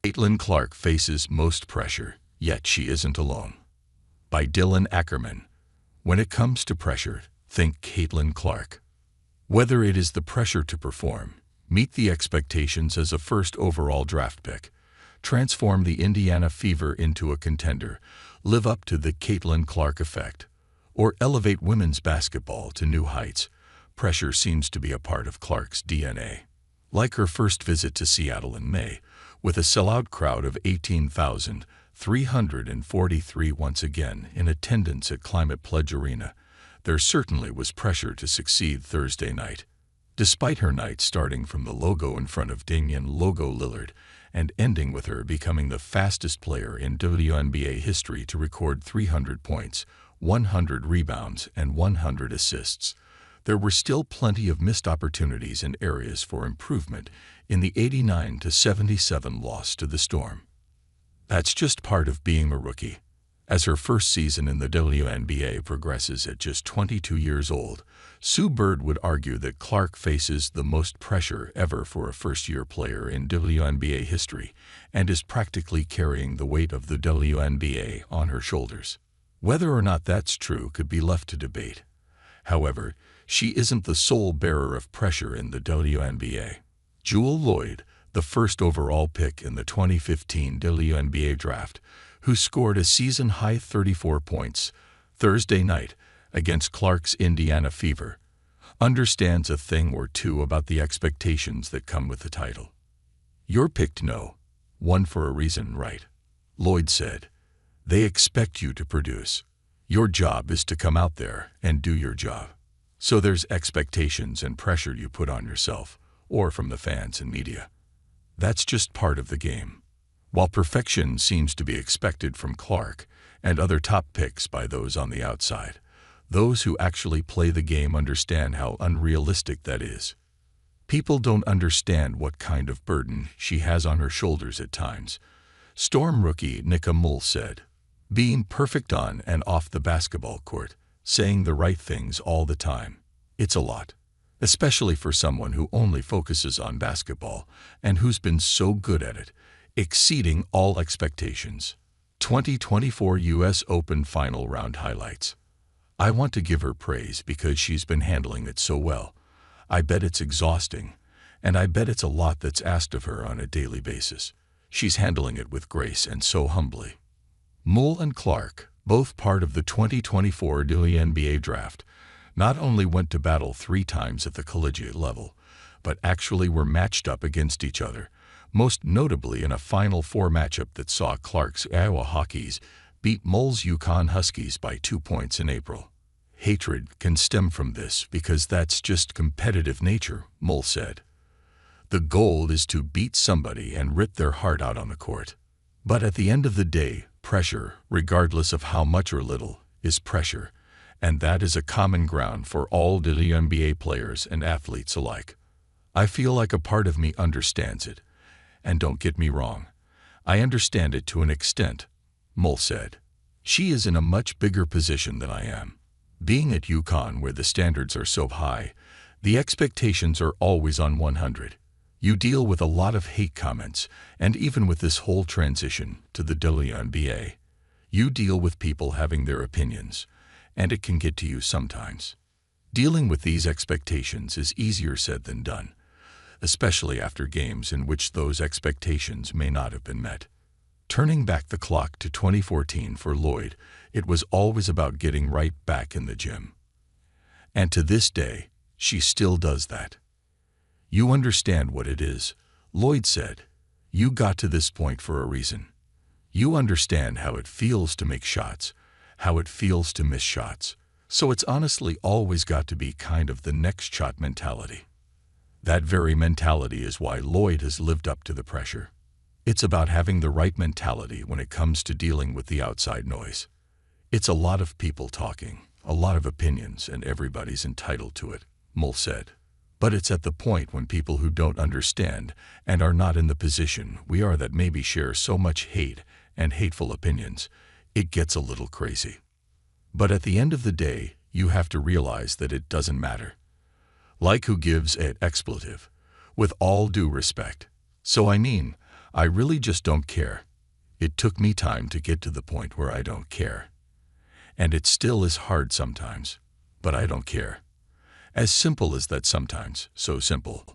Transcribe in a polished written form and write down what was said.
Caitlin Clark faces most pressure, yet she isn't alone. By Ackermann. When it comes to pressure, think Caitlin Clark. Whether it is the pressure to perform, meet the expectations as a first overall draft pick, transform the Indiana Fever into a contender, live up to the Caitlin Clark effect, or elevate women's basketball to new heights, pressure seems to be a part of Clark's DNA. Like her first visit to Seattle in May, with a sellout crowd of 18,343 once again in attendance at Climate Pledge Arena, there certainly was pressure to succeed Thursday night. Despite her night starting from the logo in front of Damian "Logo" Lillard and ending with her becoming the fastest player in WNBA history to record 300 points, 100 rebounds, and 100 assists, there were still plenty of missed opportunities and areas for improvement in the 89-77 loss to the Storm. That's just part of being a rookie. As her first season in the WNBA progresses at just 22 years old, Sue Bird would argue that Clark faces the most pressure ever for a first-year player in WNBA history and is practically carrying the weight of the WNBA on her shoulders. Whether or not that's true could be left to debate. However, she isn't the sole bearer of pressure in the WNBA. Jewell Loyd, the first overall pick in the 2015 WNBA draft, who scored a season-high 34 points Thursday night against Clark's Indiana Fever, understands a thing or two about the expectations that come with the title. "You're picked #1 for a reason, right?" Loyd said. "They expect you to produce. Your job is to come out there and do your job. So there's expectations and pressure you put on yourself, or from the fans and media. That's just part of the game." While perfection seems to be expected from Clark and other top picks by those on the outside, those who actually play the game understand how unrealistic that is. People don't understand what kind of burden she has on her shoulders at times. Storm rookie Nika Mull said, "Being perfect on and off the basketball court, saying the right things all the time. It's a lot, especially for someone who only focuses on basketball and who's been so good at it, exceeding all expectations." 2024 U.S. Open Final Round highlights. "I want to give her praise because she's been handling it so well. I bet it's exhausting, and I bet it's a lot that's asked of her on a daily basis. She's handling it with grace and so humbly." Mull and Clark, both part of the 2024 WNBA draft, not only went to battle 3 times at the collegiate level, but actually were matched up against each other, most notably in a Final Four matchup that saw Clark's Iowa Hawkeyes beat Mull's UConn Huskies by 2 points in April. "Hatred can stem from this because that's just competitive nature," Mull said. "The goal is to beat somebody and rip their heart out on the court. But at the end of the day, pressure, regardless of how much or little, is pressure, and that is a common ground for all WNBA players and athletes alike. I feel like a part of me understands it. And don't get me wrong, I understand it to an extent," Mull said. "She is in a much bigger position than I am. Being at UConn, where the standards are so high, the expectations are always on 100. You deal with a lot of hate comments, and even with this whole transition to the WNBA, you deal with people having their opinions, and it can get to you sometimes. Dealing with these expectations is easier said than done, especially after games in which those expectations may not have been met." Turning back the clock to 2014 for Loyd, it was always about getting right back in the gym. And to this day, she still does that. "You understand what it is," Loyd said. "You got to this point for a reason. You understand how it feels to make shots, how it feels to miss shots. So it's honestly always got to be kind of the next shot mentality." That very mentality is why Loyd has lived up to the pressure. It's about having the right mentality when it comes to dealing with the outside noise. It's a lot of people talking, a lot of opinions, and everybody's entitled to it, Mull said. But it's at the point when people who don't understand and are not in the position we are that maybe share so much hate and hateful opinions, it gets a little crazy. But at the end of the day, you have to realize that it doesn't matter. Like who gives an expletive, with all due respect. So I mean, I really just don't care. It took me time to get to the point where I don't care. And it still is hard sometimes, but I don't care. As simple as that sometimes, so simple.